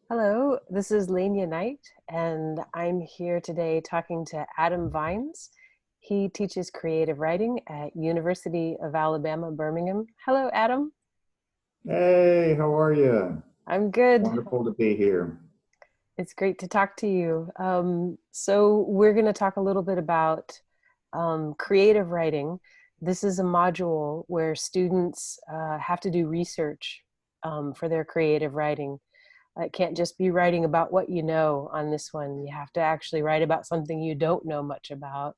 Hello, this is Lania Knight, and I'm here today talking to Adam Vines. He teaches creative writing at University of Alabama, Birmingham. Hello, Adam. Hey, how are you? I'm good. Wonderful to be here. It's great to talk to you. So we're going to talk a little bit about creative writing. This is a module where students have to do research for their creative writing. It can't just be writing about what you know on this one. You have to actually write about something you don't know much about.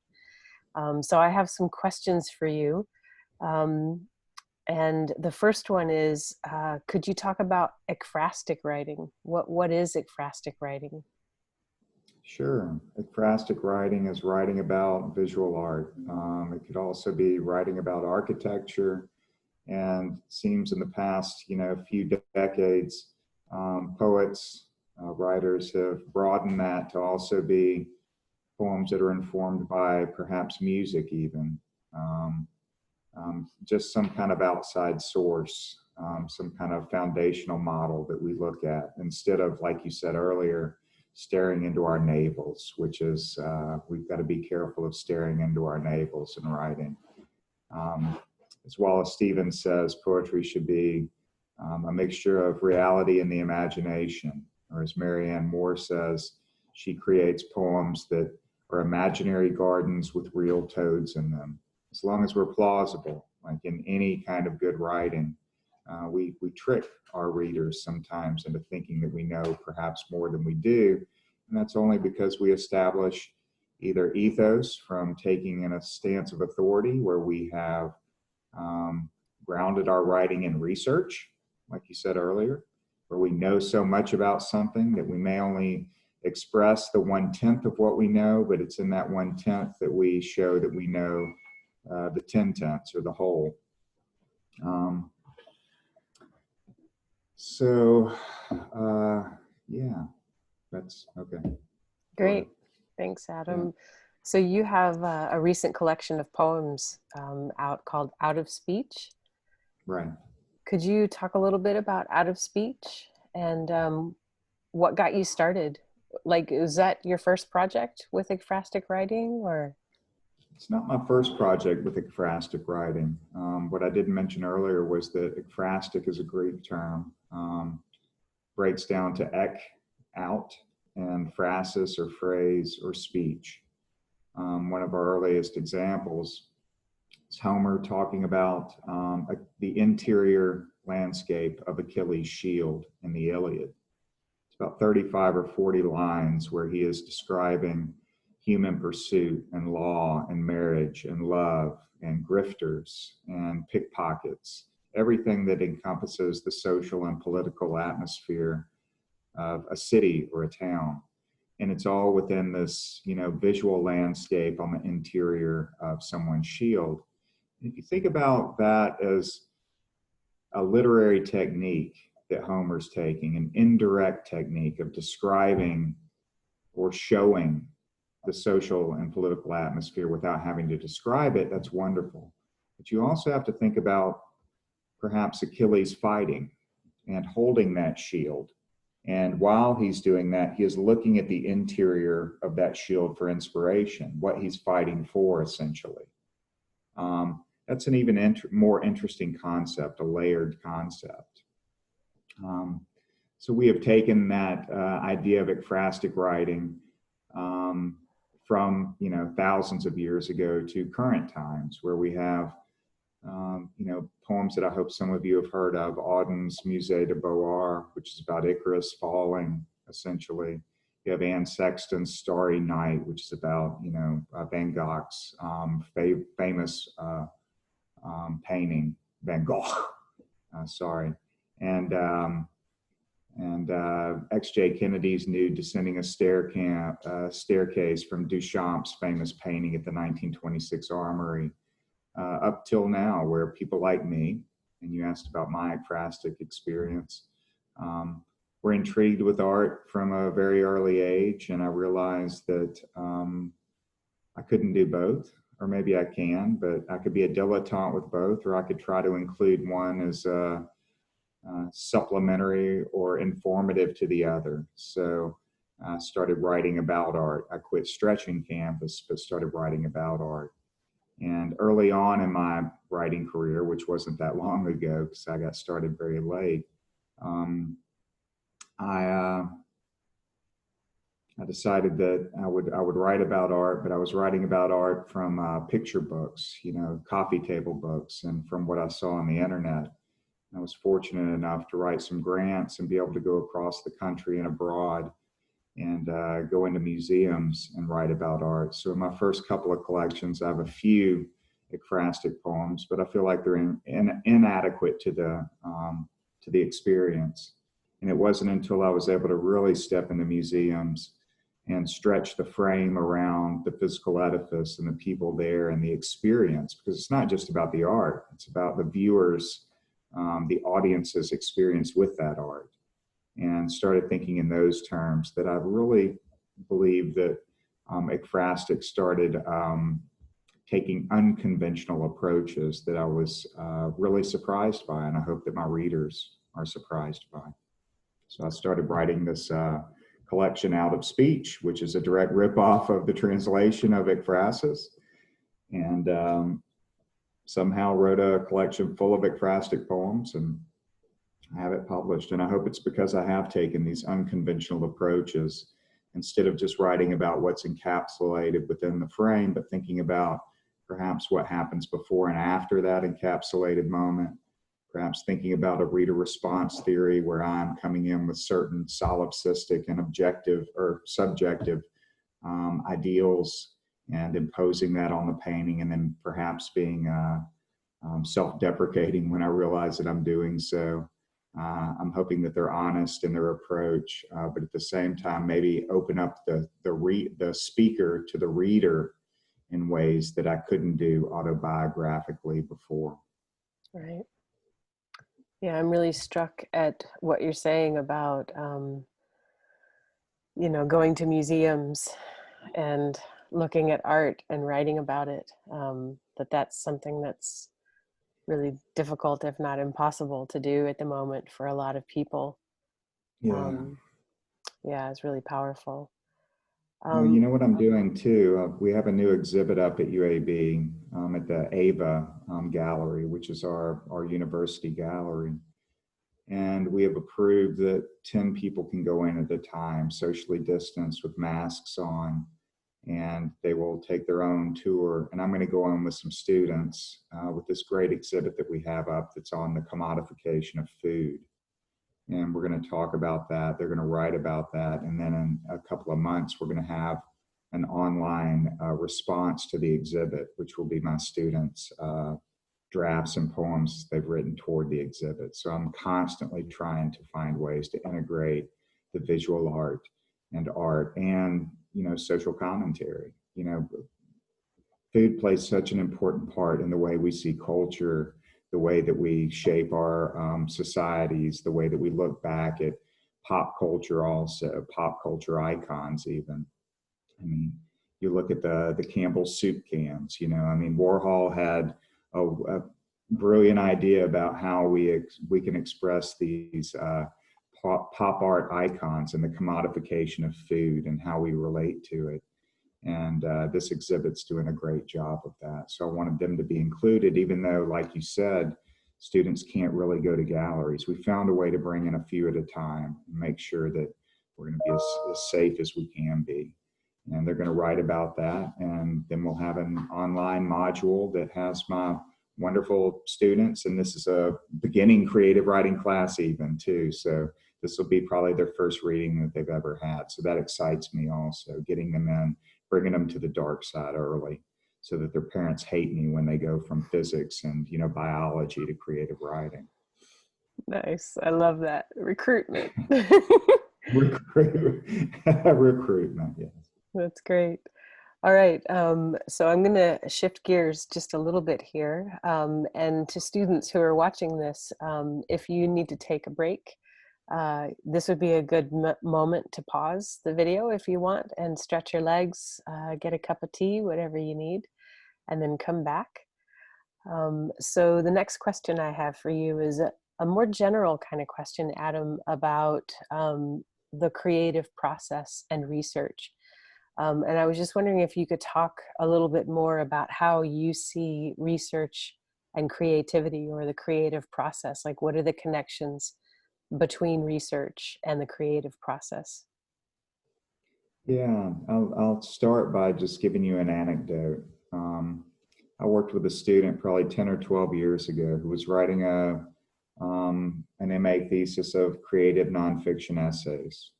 So I have some questions for you. Um, and the first one is, could you talk about ekphrastic writing? What is ekphrastic writing? Sure. Ekphrastic writing is writing about visual art. It could also be writing about architecture. And seems in the past, few decades, poets, writers have broadened that to also be poems that are informed by perhaps music even. Um, just some kind of outside source, some kind of foundational model that we look at instead of, like you said earlier, staring into our navels, which is, we've got to be careful of staring into our navels in writing. As Wallace Stevens says, poetry should be a mixture of reality and the imagination. Or as Marianne Moore says, she creates poems that are imaginary gardens with real toads in them. As long as we're plausible, like in any kind of good writing, we trick our readers sometimes into thinking that we know perhaps more than we do. And that's only because we establish either ethos from taking in a stance of authority where we have grounded our writing in research, like you said earlier, where we know so much about something that we may only express the 1/10 of what we know, but it's in that 1/10 that we show that we know the 10/10 or the whole. Um, so, yeah, that's okay. Go ahead. Great. Thanks, Yeah, Adam. So you have a recent collection of poems out called Out of Speech. right. Could you talk a little bit about Out of Speech and what got you started? Like, was that your first project with ekphrastic writing, or? It's not my first project with ekphrastic writing. What I didn't mention earlier was that ekphrastic is a Greek term, breaks down to ek, out, and phrasis or phrase or speech. One of our earliest examples is Homer talking about the interior landscape of Achilles' shield in the Iliad. It's about 35 or 40 lines where he is describing human pursuit and law and marriage and love and grifters and pickpockets, everything that encompasses the social and political atmosphere of a city or a town. And it's all within this, visual landscape on the interior of someone's shield. If you think about that as a literary technique that Homer's taking, an indirect technique of describing or showing the social and political atmosphere without having to describe it, that's wonderful. But you also have to think about perhaps Achilles fighting and holding that shield. And while he's doing that, he is looking at the interior of that shield for inspiration, what he's fighting for, essentially. That's an even more interesting concept, a layered concept. So we have taken that idea of ekphrastic writing from thousands of years ago to current times, where we have poems that I hope some of you have heard of. Auden's Musée de Beauvoir, which is about Icarus falling, essentially. You have Anne Sexton's Starry Night, which is about Van Gogh's famous painting, Van Gogh. Sorry, and X.J. Kennedy's nude descending a staircase from Duchamp's famous painting at the 1926 Armory, up till now, where people like me, and you asked about my ekphrastic experience, were intrigued with art from a very early age, and I realized that I couldn't do both, or maybe I can, but I could be a dilettante with both, or I could try to include one as supplementary or informative to the other. So I started writing about art. I quit stretching canvas, but started writing about art. And early on in my writing career, which wasn't that long ago because I got started very late, um, I I decided that I would write about art, but I was writing about art from picture books, coffee table books, and from what I saw on the internet. I was fortunate enough to write some grants and be able to go across the country and abroad and go into museums and write about art. So in my first couple of collections, I have a few ekphrastic poems, but I feel like they're inadequate to the experience. And it wasn't until I was able to really step into museums and stretch the frame around the physical edifice and the people there and the experience, because it's not just about the art, it's about the viewers, the audience's experience with that art. And started thinking in those terms that I really believe that Ekphrastic started taking unconventional approaches that I was really surprised by, and I hope that my readers are surprised by. So I started writing this collection Out of Speech, which is a direct ripoff of the translation of Ekphrasis, and somehow wrote a collection full of ekphrastic poems and have it published. And I hope it's because I have taken these unconventional approaches instead of just writing about what's encapsulated within the frame, but thinking about perhaps what happens before and after that encapsulated moment, perhaps thinking about a reader response theory where I'm coming in with certain solipsistic and objective or subjective ideals and imposing that on the painting, and then perhaps being self-deprecating when I realize that I'm doing so. I'm hoping that they're honest in their approach, but at the same time, maybe open up the speaker to the reader in ways that I couldn't do autobiographically before. Right. Yeah, I'm really struck at what you're saying about, going to museums and looking at art and writing about it. That's something that's really difficult, if not impossible, to do at the moment for a lot of people. Yeah. Um, yeah, it's really powerful. You know what I'm doing too? We have a new exhibit up at UAB at the AVA gallery, which is our university gallery. And we have approved that 10 people can go in at a time, socially distanced with masks on, and they will take their own tour. And I'm going to go on with some students with this great exhibit that we have up that's on the commodification of food. And we're going to talk about that. They're going to write about that. And then in a couple of months, we're going to have an online response to the exhibit, which will be my students' drafts and poems they've written toward the exhibit. So I'm constantly trying to find ways to integrate the visual art and social commentary. Food plays such an important part in the way we see culture, the way that we shape our societies, the way that we look back at pop culture, also pop culture icons. Even, I mean, you look at the Campbell's soup cans. Warhol had a brilliant idea about how we can express these pop art icons and the commodification of food and how we relate to it. And this exhibit's doing a great job of that. So I wanted them to be included, even though, like you said, students can't really go to galleries. We found a way to bring in a few at a time and make sure that we're going to be as safe as we can be. And they're going to write about that. And then we'll have an online module that has my wonderful students. And this is a beginning creative writing class even too. So this will be probably their first reading that they've ever had. So that excites me also, getting them in, bringing them to the dark side early so that their parents hate me when they go from physics and biology to creative writing. Nice. I love that. Recruitment. Recruitment, yes. That's great. All right. So I'm going to shift gears just a little bit here. And to students who are watching this, if you need to take a break, this would be a good moment to pause the video if you want and stretch your legs, get a cup of tea, whatever you need, and then come back. So the next question I have for you is, a more general kind of question, Adam, about the creative process and research. And I was just wondering if you could talk a little bit more about how you see research and creativity, or the creative process. Like, what are the connections between research and the creative process? Yeah, I'll start by just giving you an anecdote. I worked with a student probably 10 or 12 years ago who was writing an MA thesis of creative nonfiction essays.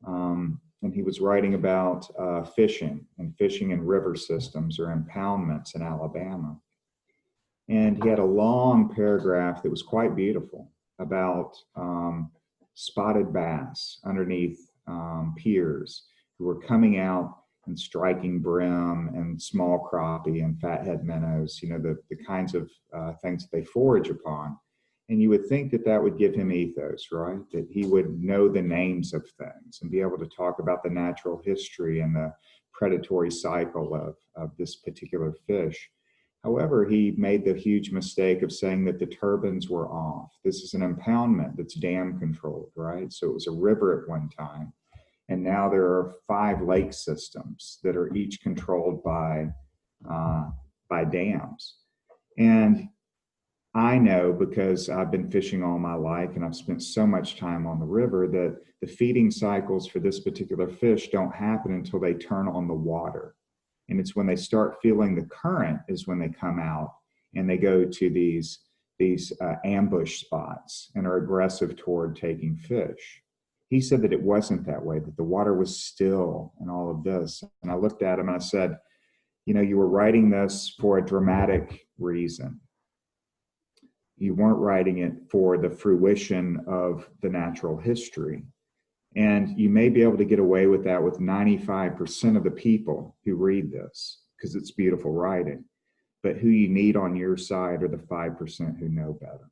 And he was writing about fishing in river systems or impoundments in Alabama. And he had a long paragraph that was quite beautiful about spotted bass underneath piers who were coming out and striking brim and small crappie and fathead minnows, the kinds of things that they forage upon. And you would think that that would give him ethos, right? That he would know the names of things and be able to talk about the natural history and the predatory cycle of this particular fish. However, he made the huge mistake of saying that the turbines were off. This is an impoundment that's dam controlled, right? So it was a river at one time. And now there are 5 lake systems that are each controlled by dams. And I know, because I've been fishing all my life and I've spent so much time on the river, that the feeding cycles for this particular fish don't happen until they turn on the water. And it's when they start feeling the current is when they come out and they go to these ambush spots and are aggressive toward taking fish. He said that it wasn't that way, that the water was still and all of this. And I looked at him and I said, you were writing this for a dramatic reason. You weren't writing it for the fruition of the natural history. And you may be able to get away with that with 95% of the people who read this, because it's beautiful writing. But who you need on your side are the 5% who know better.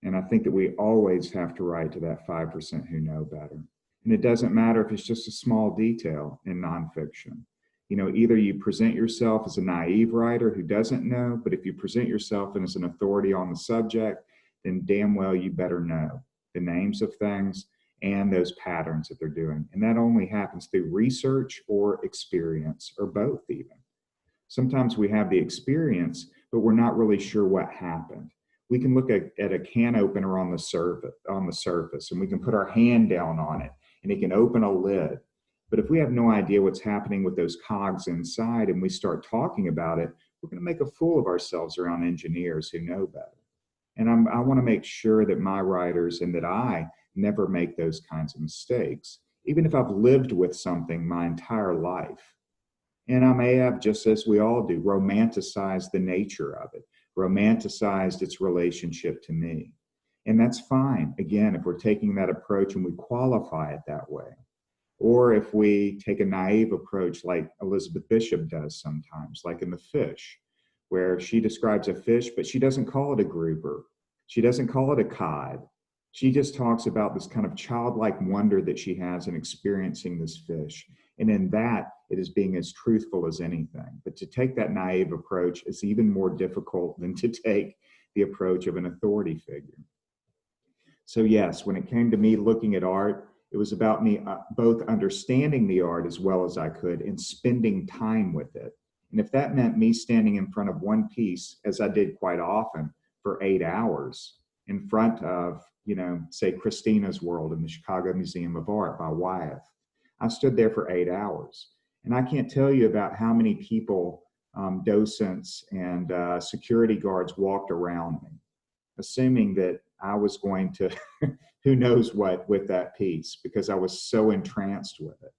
And I think that we always have to write to that 5% who know better. And it doesn't matter if it's just a small detail in nonfiction. Either you present yourself as a naive writer who doesn't know, but if you present yourself as an authority on the subject, then damn well you better know the names of things and those patterns that they're doing. And that only happens through research or experience, or both even. Sometimes we have the experience, but we're not really sure what happened. We can look at a can opener on the surface, and we can put our hand down on it, and it can open a lid. But if we have no idea what's happening with those cogs inside and we start talking about it, we're going to make a fool of ourselves around engineers who know better. And I want to make sure that my writers and that I never make those kinds of mistakes, even if I've lived with something my entire life. And I may have, just as we all do, romanticized the nature of it, romanticized its relationship to me. And that's fine, again, if we're taking that approach and we qualify it that way. Or if we take a naive approach like Elizabeth Bishop does sometimes, like in The Fish, where she describes a fish, but she doesn't call it a grouper. She doesn't call it a cod. She just talks about this kind of childlike wonder that she has in experiencing this fish. And in that, it is being as truthful as anything. But to take that naive approach is even more difficult than to take the approach of an authority figure. So yes, when it came to me looking at art, it was about me both understanding the art as well as I could and spending time with it. And if that meant me standing in front of one piece, as I did quite often, for 8 hours in front of, say, Christina's World in the Chicago Museum of Art by Wyeth, I stood there for 8 hours. And I can't tell you about how many people, docents and security guards walked around me, assuming that I was going to who knows what with that piece, because I was so entranced with it.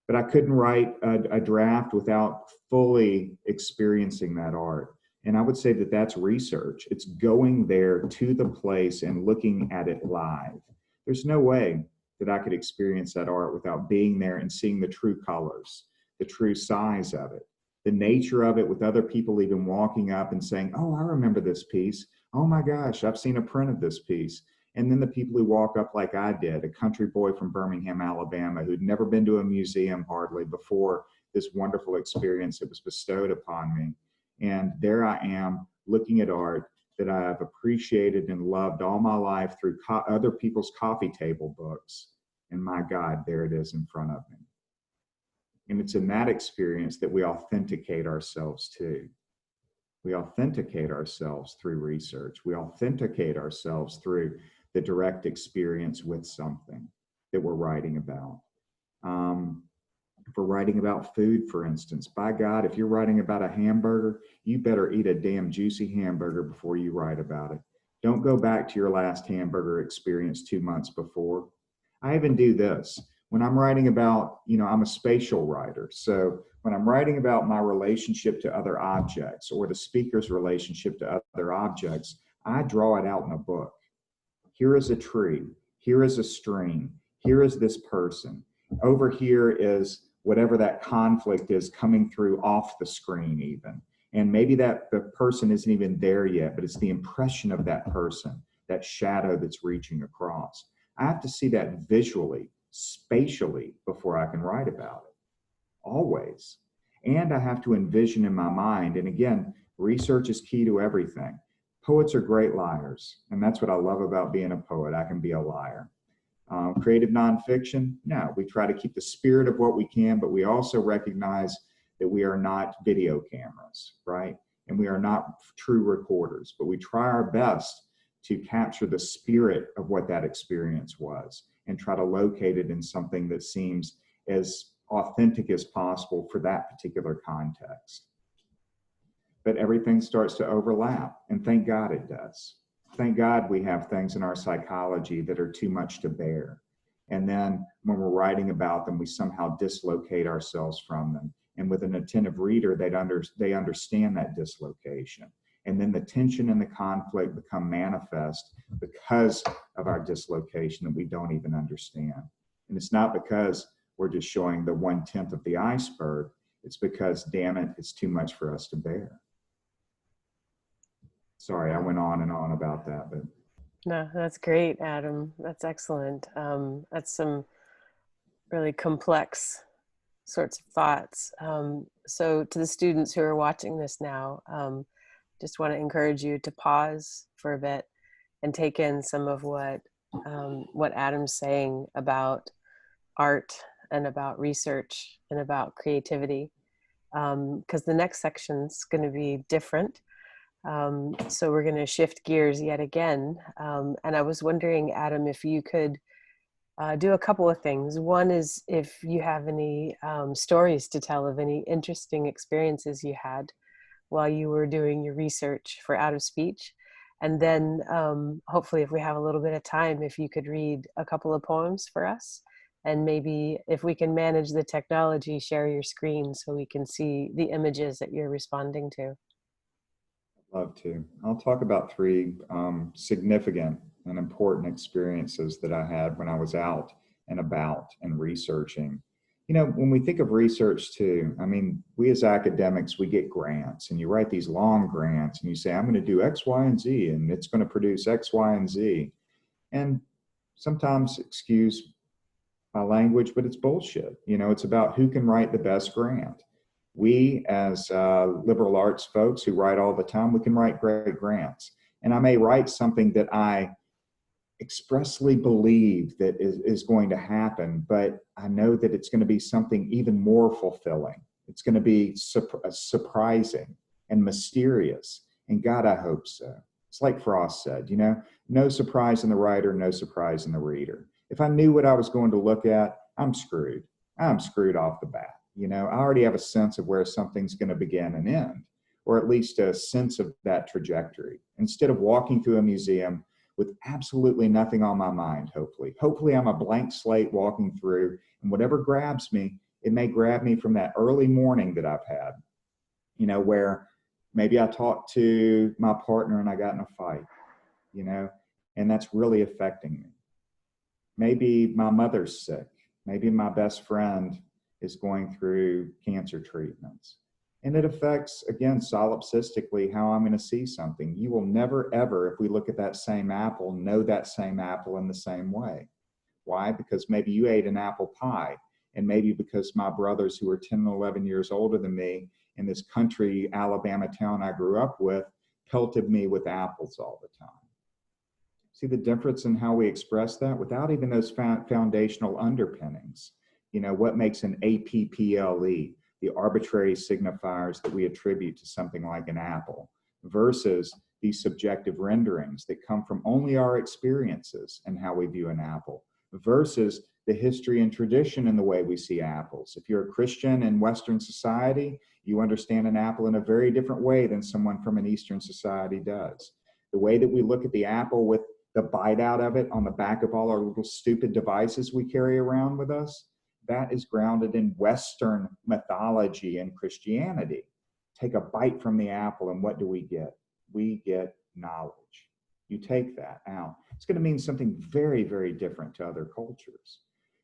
But I couldn't write a draft without fully experiencing that art. And I would say that that's research. It's going there to the place and looking at it live. There's no way that I could experience that art without being there and seeing the true colors, the true size of it, the nature of it, with other people even walking up and saying, oh, I remember this piece. Oh my gosh, I've seen a print of this piece. And then the people who walk up like I did, a country boy from Birmingham, Alabama, who'd never been to a museum hardly before this wonderful experience that was bestowed upon me. And there I am looking at art, that I have appreciated and loved all my life through other people's coffee table books. And my God, there it is in front of me. And it's in that experience that we authenticate ourselves too. We authenticate ourselves through research. We authenticate ourselves through the direct experience with something that we're writing about. If we're writing about food, for instance, by God, if you're writing about a hamburger, you better eat a damn juicy hamburger before you write about it. Don't go back to your last hamburger experience 2 months before. I even do this. When I'm writing about, I'm a spatial writer. So when I'm writing about my relationship to other objects or the speaker's relationship to other objects, I draw it out in a book. Here is a tree. Here is a stream. Here is this person. Over here is whatever that conflict is coming through off the screen even. And maybe that the person isn't even there yet, but it's the impression of that person, that shadow that's reaching across. I have to see that visually, spatially, before I can write about it, always. And I have to envision in my mind, and again, research is key to everything. Poets are great liars, and that's what I love about being a poet. I can be a liar. Creative nonfiction, no, we try to keep the spirit of what we can, but we also recognize that we are not video cameras, right? And we are not true recorders, but we try our best to capture the spirit of what that experience was and try to locate it in something that seems as authentic as possible for that particular context. But everything starts to overlap, and thank God it does. Thank God we have things in our psychology that are too much to bear. And then when we're writing about them, we somehow dislocate ourselves from them. And with an attentive reader, they understand that dislocation. And then the tension and the conflict become manifest because of our dislocation that we don't even understand. And it's not because we're just showing the 1/10 of the iceberg. It's because, damn it, it's too much for us to bear. Sorry, I went on and on about that, but No, that's great, Adam. That's excellent. That's some really complex sorts of thoughts. So to the students who are watching this now, just want to encourage you to pause for a bit and take in some of what Adam's saying about art and about research and about creativity, because the next section's going to be different. So we're going to shift gears yet again. And I was wondering, Adam, if you could do a couple of things. One is if you have any stories to tell of any interesting experiences you had while you were doing your research for Out of Speech. And then hopefully if we have a little bit of time, if you could read a couple of poems for us. And maybe if we can manage the technology, share your screen so we can see the images that you're responding to. love to. I'll talk about three significant and important experiences that I had when I was out and about and researching. When we think of research too, I mean, we as academics, we get grants and you write these long grants and you say, I'm going to do X, Y, and Z, and it's going to produce X, Y, and Z. And sometimes, excuse my language, but it's bullshit. It's about who can write the best grant. We as liberal arts folks who write all the time, we can write great grants. And I may write something that I expressly believe that is going to happen, but I know that it's going to be something even more fulfilling. It's going to be surprising and mysterious. And God, I hope so. It's like Frost said, no surprise in the writer, no surprise in the reader. If I knew what I was going to look at, I'm screwed. I'm screwed off the bat. I already have a sense of where something's going to begin and end, or at least a sense of that trajectory. Instead of walking through a museum with absolutely nothing on my mind, hopefully I'm a blank slate walking through, and whatever grabs me, it may grab me from that early morning that I've had, where maybe I talked to my partner and I got in a fight, and that's really affecting me. Maybe my mother's sick. Maybe my best friend is going through cancer treatments. And it affects, again, solipsistically, how I'm going to see something. You will never, ever, if we look at that same apple, know that same apple in the same way. Why? Because maybe you ate an apple pie, and maybe because my brothers who are 10 and 11 years older than me in this country, Alabama town I grew up with, pelted me with apples all the time. See the difference in how we express that without even those foundational underpinnings. You know, what makes an APPLE, the arbitrary signifiers that we attribute to something like an apple, versus these subjective renderings that come from only our experiences and how we view an apple, versus the history and tradition in the way we see apples. If you're a Christian in Western society, you understand an apple in a very different way than someone from an Eastern society does. The way that we look at the apple with the bite out of it on the back of all our little stupid devices we carry around with us, that is grounded in Western mythology and Christianity. Take a bite from the apple and what do we get? We get knowledge. You take that out, it's going to mean something very, very different to other cultures.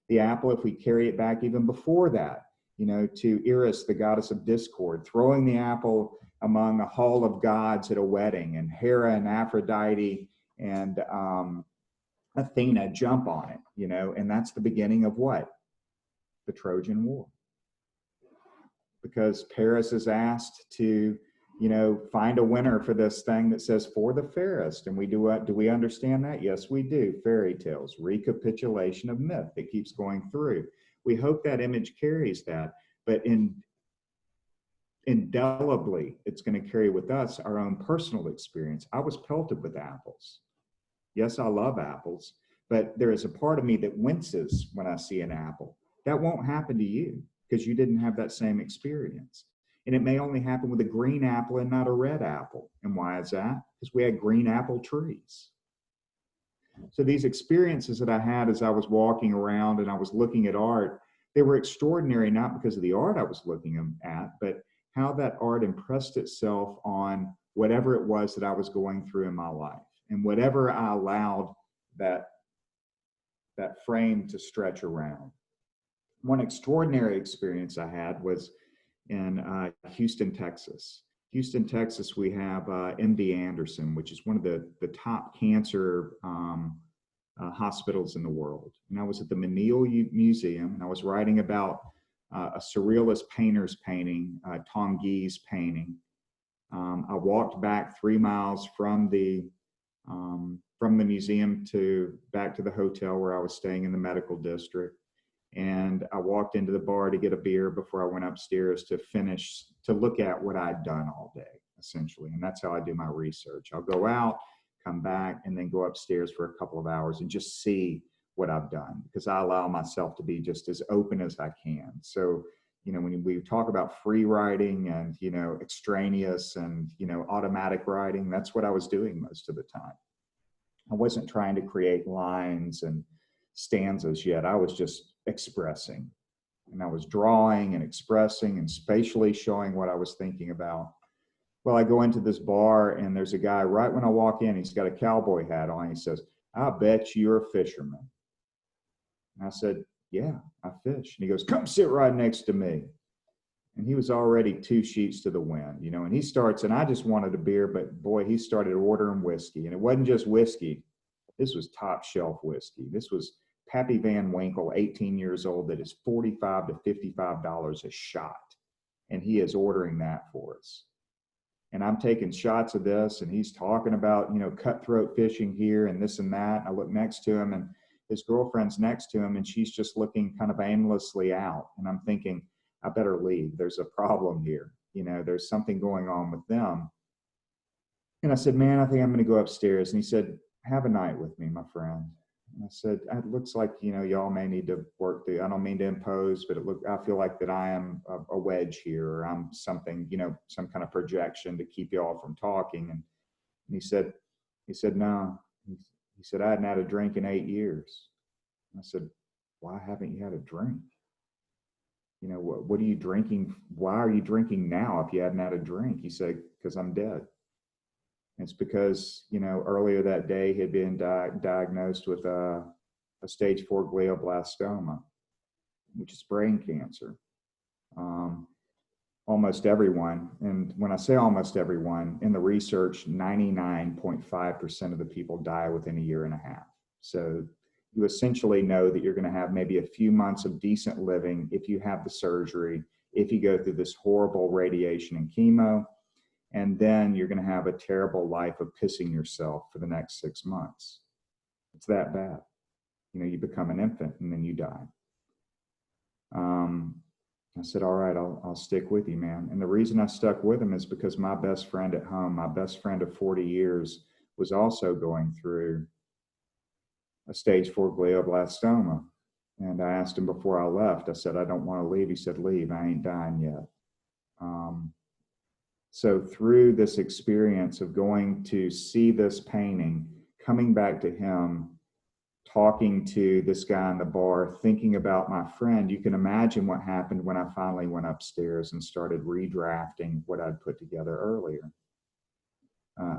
The apple, if we carry it back even before that, you know, to Eris, the goddess of discord, throwing the apple among a hall of gods at a wedding, and Hera and Aphrodite and Athena jump on it, you know, and that's the beginning of what? The Trojan War. Because Paris is asked to, you know, find a winner for this thing that says for the fairest. And we do we understand that? Yes, we do. Fairy tales, recapitulation of myth that keeps going through. We hope that image carries that, but indelibly, it's going to carry with us our own personal experience. I was pelted with apples. Yes, I love apples, but there is a part of me that winces when I see an apple. That won't happen to you because you didn't have that same experience. And it may only happen with a green apple and not a red apple. And why is that? Because we had green apple trees. So these experiences that I had as I was walking around and I was looking at art, they were extraordinary, not because of the art I was looking at, but how that art impressed itself on whatever it was that I was going through in my life. And whatever I allowed that frame to stretch around. One extraordinary experience I had was in Houston, Texas. Houston, Texas, we have MD Anderson, which is one of the top cancer hospitals in the world. And I was at the Menil Museum, and I was writing about a surrealist painter's painting, Tanguy's painting. I walked back 3 miles from the museum back to the hotel where I was staying in the medical district. And I walked into the bar to get a beer before I went upstairs to look at what I'd done all day, essentially. And that's how I do my research. I'll go out, come back, and then go upstairs for a couple of hours and just see what I've done, because I allow myself to be just as open as I can. So, you know, when we talk about free writing and, you know, extraneous and, you know, automatic writing, that's what I was doing most of the time. I wasn't trying to create lines and stanzas yet. I was just expressing, and I was drawing and expressing and spatially showing what I was thinking about. Well, I go into this bar and there's a guy right when I walk in, he's got a cowboy hat on. He says, "I bet you're a fisherman." And I said, "Yeah, I fish." And he goes, "Come sit right next to me." And he was already 2 sheets to the wind, you know, and he starts, and I just wanted a beer, but boy, he started ordering whiskey. And it wasn't just whiskey. This was top shelf whiskey. This was Pappy Van Winkle, 18 years old, that is $45 to $55 a shot. And he is ordering that for us. And I'm taking shots of this, and he's talking about, you know, cutthroat fishing here and this and that. I look next to him, and his girlfriend's next to him, and she's just looking kind of aimlessly out. And I'm thinking, I better leave. There's a problem here. You know, there's something going on with them. And I said, "Man, I think I'm going to go upstairs." And he said, "Have a night with me, my friend." And I said, "It looks like, you know, y'all may need to work through. I don't mean to impose, but I feel like that I am a wedge here, or I'm something, you know, some kind of projection to keep y'all from talking." And he said, "No." He said, "I hadn't had a drink in 8 years." And I said, "Why haven't you had a drink? You know, what are you drinking? Why are you drinking now if you hadn't had a drink?" He said, "Because I'm dead." It's because, you know, earlier that day he had been diagnosed with a stage 4 glioblastoma, which is brain cancer. Almost everyone, and when I say almost everyone, in the research, 99.5% of the people die within a year and a half. So you essentially know that you're going to have maybe a few months of decent living if you have the surgery, if you go through this horrible radiation and chemo. and then you're going to have a terrible life of pissing yourself for the next 6 months. It's that bad. You know, you become an infant and then you die. I said, all right, I'll stick with you, man. And the reason I stuck with him is because my best friend at home, my best friend of 40 years, was also going through a stage 4 glioblastoma. And I asked him before I left, I said, I don't want to leave. He said, leave, I ain't dying yet. So through this experience of going to see this painting, coming back to him, talking to this guy in the bar, thinking about my friend, you can imagine what happened when I finally went upstairs and started redrafting what I'd put together earlier.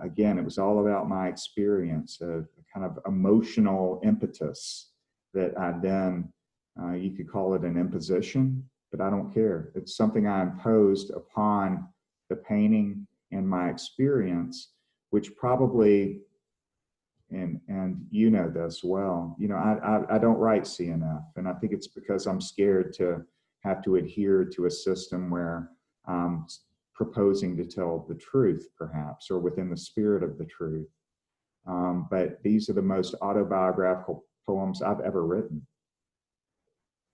Again, it was all about my experience of kind of emotional impetus that I then, you could call it an imposition, but I don't care. It's something I imposed upon the painting and my experience, which probably, and you know this well, you know, I don't write CNF, and I think it's because I'm scared to have to adhere to a system where I'm proposing to tell the truth, perhaps, or within the spirit of the truth. But these are the most autobiographical poems I've ever written.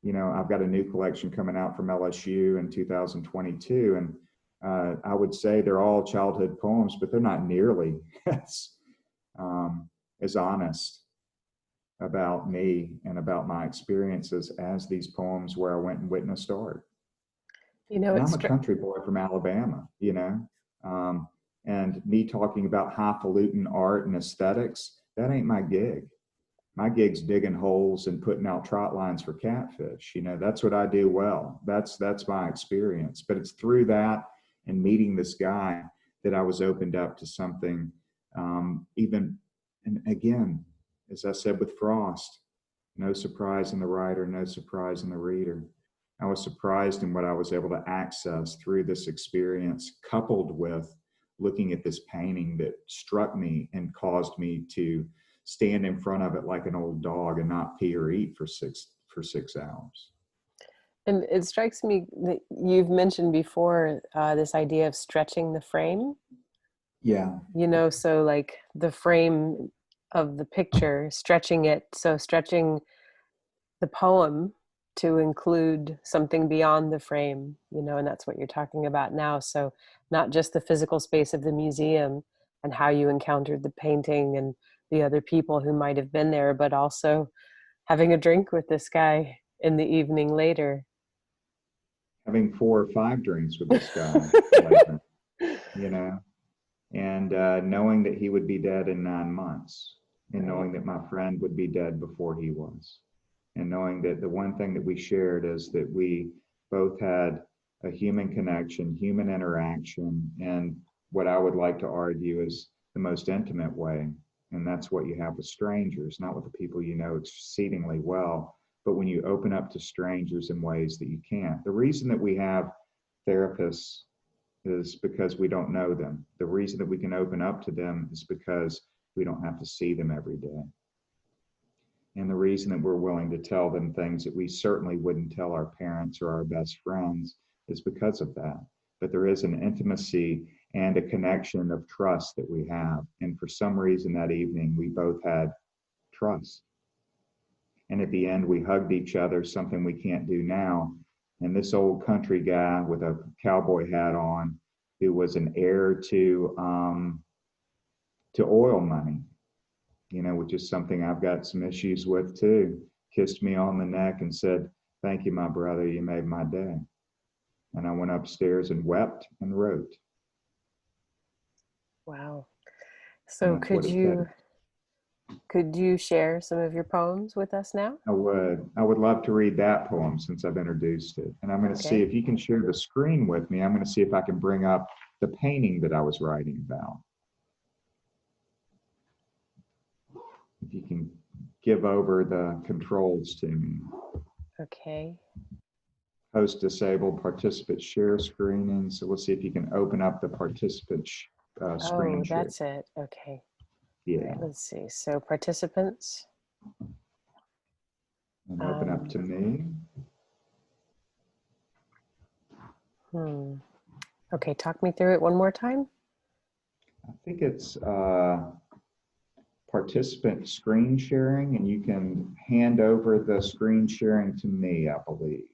You know, I've got a new collection coming out from LSU in 2022, and I would say they're all childhood poems, but they're not nearly as honest about me and about my experiences as these poems where I went and witnessed art. You know, And I'm a country boy from Alabama, you know, and me talking about highfalutin art and aesthetics, that ain't my gig. My gig's digging holes and putting out trot lines for catfish. You know, that's what I do well. That's my experience. But it's through that and meeting this guy that I was opened up to something even. And again, as I said with Frost, no surprise in the writer, no surprise in the reader. I was surprised in what I was able to access through this experience, coupled with looking at this painting that struck me and caused me to stand in front of it like an old dog and not pee or eat for 6 hours. And it strikes me that you've mentioned before this idea of stretching the frame. Yeah. You know, so like the frame of the picture, stretching it, so stretching the poem to include something beyond the frame, you know, and that's what you're talking about now. So not just the physical space of the museum and how you encountered the painting and the other people who might have been there, but also having a drink with this guy in the evening later. Having 4 or 5 drinks with this guy later, you know, and knowing that he would be dead in 9 months, and Right. knowing that my friend would be dead before he was, and knowing that the one thing that we shared is that we both had a human connection, human interaction, and what I would like to argue is the most intimate way. And that's what you have with strangers, not with the people you know exceedingly well, but when you open up to strangers in ways that you can't. The reason that we have therapists is because we don't know them. The reason that we can open up to them is because we don't have to see them every day. And the reason that we're willing to tell them things that we certainly wouldn't tell our parents or our best friends is because of that. But there is an intimacy and a connection of trust that we have. And for some reason that evening, we both had trust. And at the end, we hugged each other, something we can't do now. And this old country guy with a cowboy hat on, who was an heir to oil money, you know, which is something I've got some issues with too, kissed me on the neck and said, "Thank you, my brother, you made my day." And I went upstairs and wept and wrote. Wow. And So that's what it takes. could you share some of your poems with us now? I would love to read that poem since I've introduced it. And I'm going to see Okay. if you can share the screen with me. I'm going to see if I can bring up the painting that I was writing about. If you can give over the controls to me. Okay. Host disabled participant share screening. So let's see if you can open up the participant screen Oh, share. that's it. Okay. All Yeah. right, let's see. So participants. And open up to me. Okay, talk me through it one more time. I think it's participant screen sharing, and you can hand over the screen sharing to me, I believe.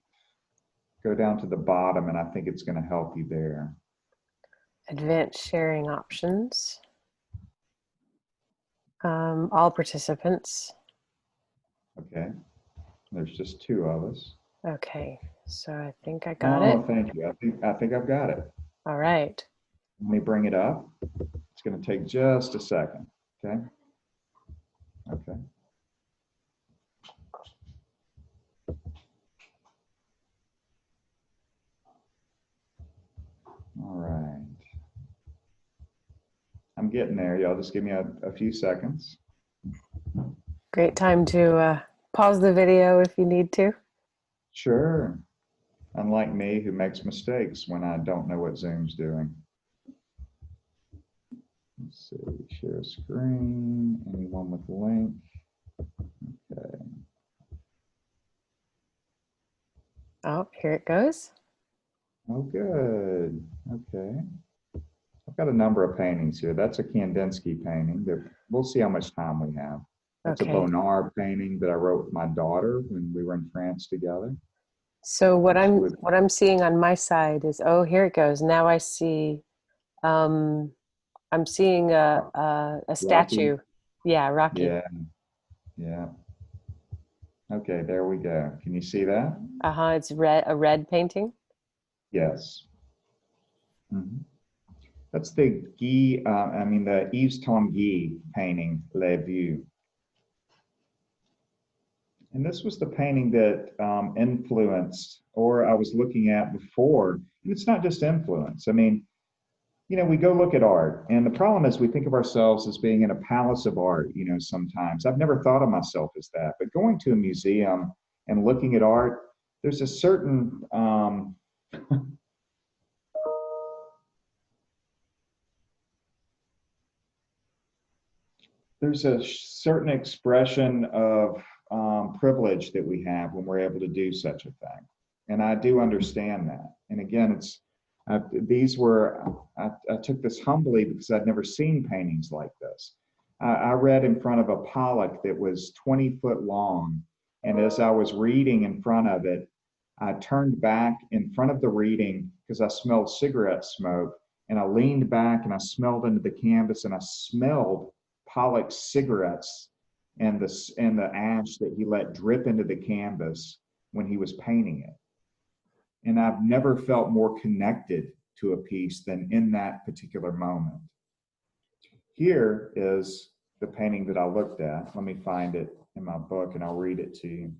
Go down to the bottom, and I think it's going to help you there. Advanced sharing options. All participants. Okay. There's just two of us. Okay, so I think I got it. Oh, thank you. I think I've got it. All right. Let me bring it up. It's going to take just a second. Okay. Okay. All right. I'm getting there. Y'all just give me a few seconds. Great time to pause the video if you need to. Sure. Unlike me, who makes mistakes when I don't know what Zoom's doing. Let's see, share screen, anyone with link. Okay. Oh, here it goes. Oh, good. Okay. I've got a number of paintings here. That's a Kandinsky painting. We'll see how much time we have. That's a Okay. Bonnard painting that I wrote with my daughter when we were in France together. So what I'm seeing on my side is, oh, here it goes. Now I see I'm seeing a Rocky. statue. Yeah, Rocky. Yeah, yeah. Okay, there we go. Can you see that? Uh-huh, it's a red painting. Yes. Mhm. That's the the Yves Tanguy painting, Les Vues. And this was the painting that influenced, or I was looking at before. And it's not just influence. I mean, we go look at art, and the problem is we think of ourselves as being in a palace of art, sometimes. I've never thought of myself as that, but going to a museum and looking at art, there's a certain, there's a certain expression of privilege that we have when we're able to do such a thing. And I do understand that. And again, I took this humbly because I'd never seen paintings like this. I read in front of a Pollock that was 20 foot long. And as I was reading in front of it, I turned back in front of the reading because I smelled cigarette smoke. And I leaned back and I smelled into the canvas, and I smelled Pollock's cigarettes and the ash that he let drip into the canvas when he was painting it. And I've never felt more connected to a piece than in that particular moment. Here is the painting that I looked at. Let me find it in my book and I'll read it to you.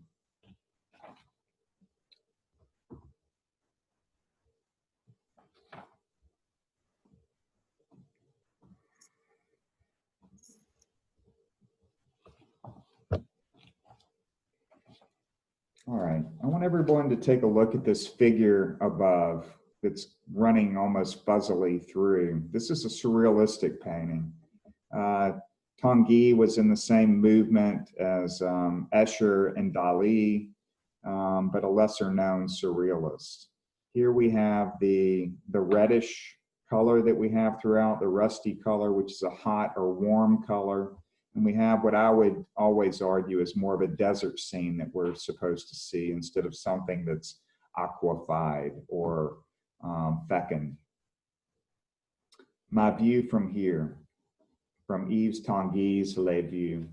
All right, I want everyone to take a look at this figure above that's running almost fuzzily through. This is a surrealistic painting. Tanguy was in the same movement as Escher and Dali, but a lesser known surrealist. Here we have the reddish color that we have throughout, the rusty color, which is a hot or warm color. And we have what I would always argue is more of a desert scene that we're supposed to see instead of something that's aquafied or fecund. My view from here, from Yves Tanguy's Les Vues.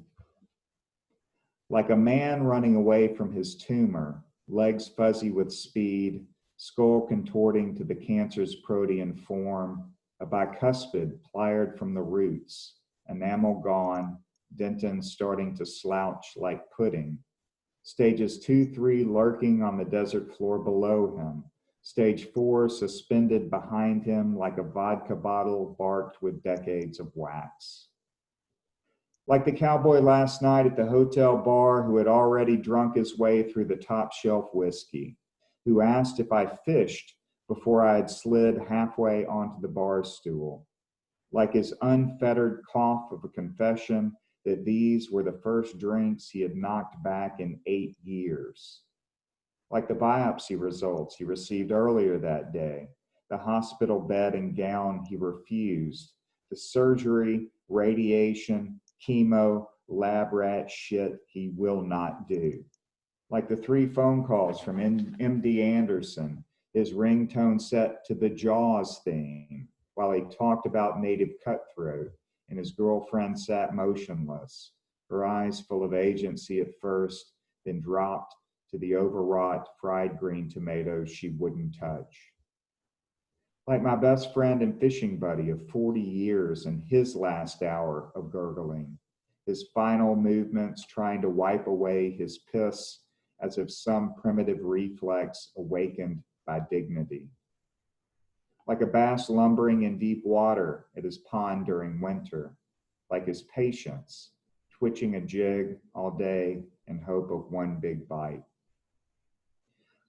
Like a man running away from his tumor, legs fuzzy with speed, skull contorting to the cancer's protean form, a bicuspid plied from the roots, enamel gone, dentin starting to slouch like pudding. Stages 2, 3 lurking on the desert floor below him. Stage 4 suspended behind him like a vodka bottle barked with decades of wax. Like the cowboy last night at the hotel bar who had already drunk his way through the top shelf whiskey, who asked if I fished before I had slid halfway onto the bar stool. Like his unfettered cough of a confession that these were the first drinks he had knocked back in 8 years. Like the biopsy results he received earlier that day, the hospital bed and gown he refused, The surgery, radiation, chemo, lab rat shit he will not do. Like the 3 phone calls from MD Anderson, his ringtone set to the Jaws theme while he talked about native cutthroat, and his girlfriend sat motionless, her eyes full of agency at first, then dropped to the overwrought fried green tomatoes she wouldn't touch. Like my best friend and fishing buddy of 40 years in his last hour of gurgling, his final movements trying to wipe away his piss as if some primitive reflex awakened by dignity. Like a bass lumbering in deep water at his pond during winter, like his patience, twitching a jig all day in hope of one big bite.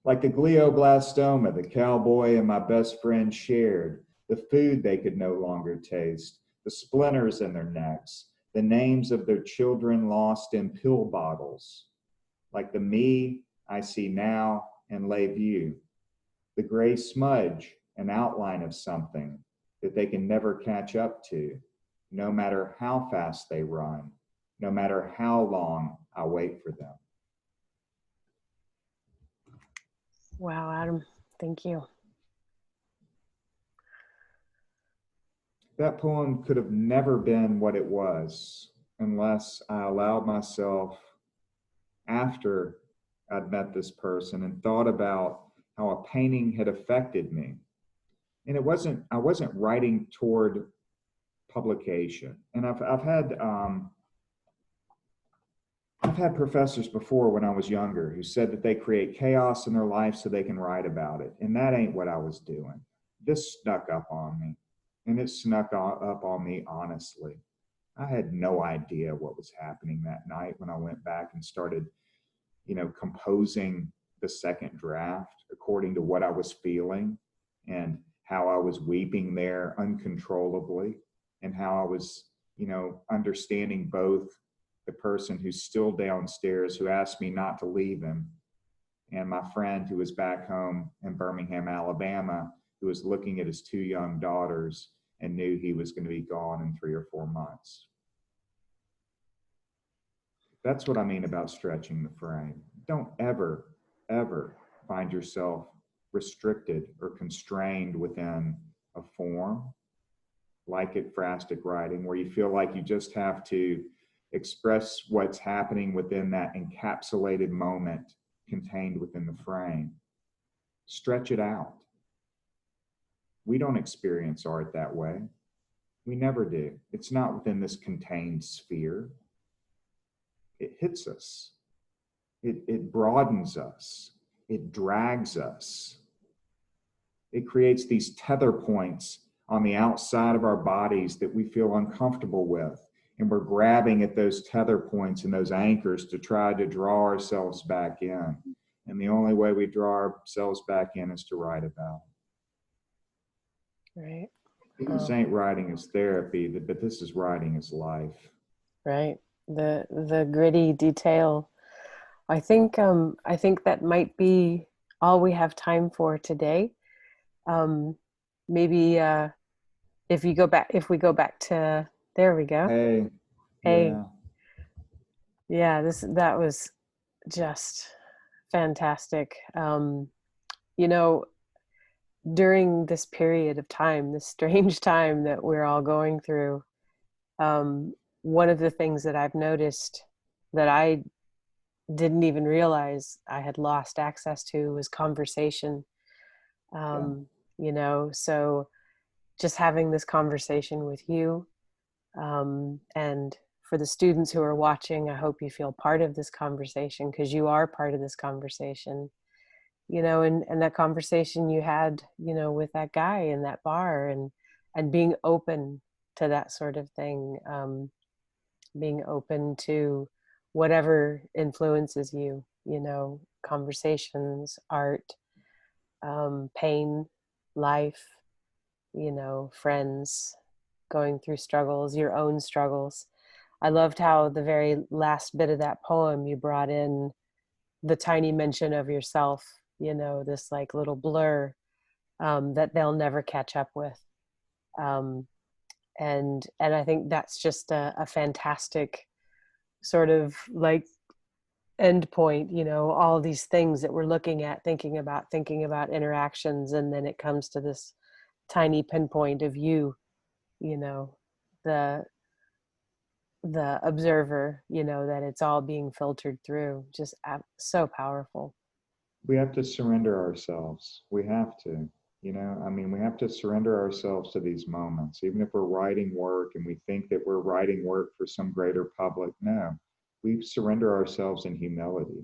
Like the glioblastoma the cowboy and my best friend shared, the food they could no longer taste, the splinters in their necks, the names of their children lost in pill bottles. Like the me I see now in lay view, the gray smudge, an outline of something that they can never catch up to, no matter how fast they run, no matter how long I wait for them. Wow, Adam, thank you. That poem could have never been what it was unless I allowed myself, after I'd met this person and thought about how a painting had affected me. And I wasn't writing toward publication. And I've had professors before when I was younger who said that they create chaos in their life so they can write about it. And that ain't what I was doing. This snuck up on me. And it snuck up on me honestly. I had no idea what was happening that night when I went back and started, composing the second draft according to what I was feeling and how I was weeping there uncontrollably and how I was, understanding both the person who's still downstairs who asked me not to leave him and my friend who was back home in Birmingham, Alabama, who was looking at his 2 young daughters and knew he was going to be gone in 3 or 4 months. That's what I mean about stretching the frame. Don't ever, ever find yourself restricted or constrained within a form like ekphrastic writing, where you feel like you just have to express what's happening within that encapsulated moment contained within the frame. Stretch it out. We don't experience art that way. We never do. It's not within this contained sphere. It hits us. It broadens us. It drags us. It creates these tether points on the outside of our bodies that we feel uncomfortable with. And we're grabbing at those tether points and those anchors to try to draw ourselves back in. And the only way we draw ourselves back in is to write about it. Right. This ain't writing as therapy, but this is writing as life. Right. The gritty detail. I think that might be all we have time for today. Maybe if we go back to, there we go. Hey. Yeah, that was just fantastic. During this period of time, this strange time that we're all going through, one of the things that I've noticed that I didn't even realize I had lost access to was conversation. So just having this conversation with you, and for the students who are watching, I hope you feel part of this conversation because you are part of this conversation, and that conversation you had, with that guy in that bar and being open to that sort of thing, being open to whatever influences you, conversations, art, pain, life, friends, going through struggles, your own struggles. I loved how the very last bit of that poem, you brought in the tiny mention of yourself, this like little blur that they'll never catch up with. And I think that's just a fantastic sort of like end point, you know, all these things that we're looking at, thinking about interactions, and then it comes to this tiny pinpoint of you, you know, the observer, you know, that it's all being filtered through. Just so powerful. We have to surrender ourselves. We have to, you know, I mean, we have to surrender ourselves to these moments, even if we're writing work and we think that we're writing work for some greater public. No, we surrender ourselves in humility.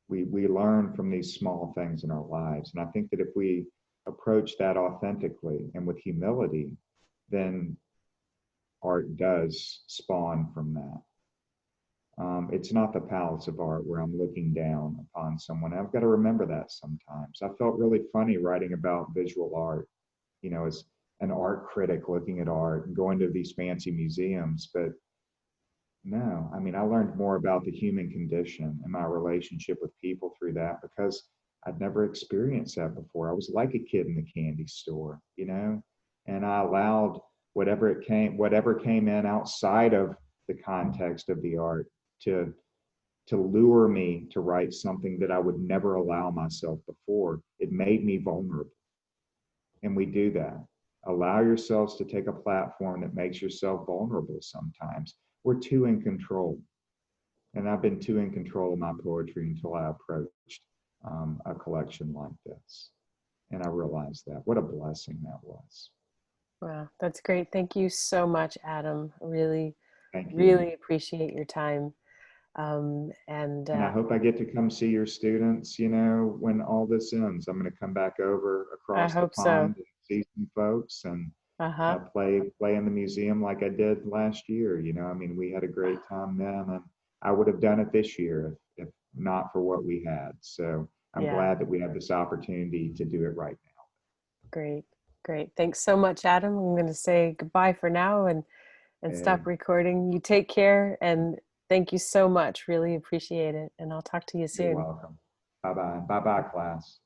We learn from these small things in our lives. And I think that if we approach that authentically and with humility, then art does spawn from that. It's not the palace of art where I'm looking down upon someone. I've got to remember that sometimes. I felt really funny writing about visual art, you know, as an art critic looking at art and going to these fancy museums. But no, I mean, I learned more about the human condition and my relationship with people through that because I'd never experienced that before. I was like a kid in the candy store, you know, and I allowed whatever came in outside of the context of the art to to lure me to write something that I would never allow myself before. It made me vulnerable. And we do that. Allow yourselves to take a platform that makes yourself vulnerable sometimes. We're too in control. And I've been too in control of my poetry until I approached a collection like this. And I realized that. What a blessing that was. Wow, that's great. Thank you so much, Adam. Really, Thank you. really appreciate your time. And And I hope I get to come see your students, you know, when all this ends. I'm going to come back over I across the hope so. pond and see some folks and Uh-huh. play in the museum like I did last year. You know, I mean, we had a great time then, and I would have done it this year if not for what we had. So I'm Yeah, glad that we have this opportunity to do it right great. Great. Thanks so much, Adam. I'm going to say goodbye for now now. and Hey, stop recording. You take care, and thank you so much. Really appreciate it. And I'll talk to you you're soon. welcome. Bye bye. Bye bye, class.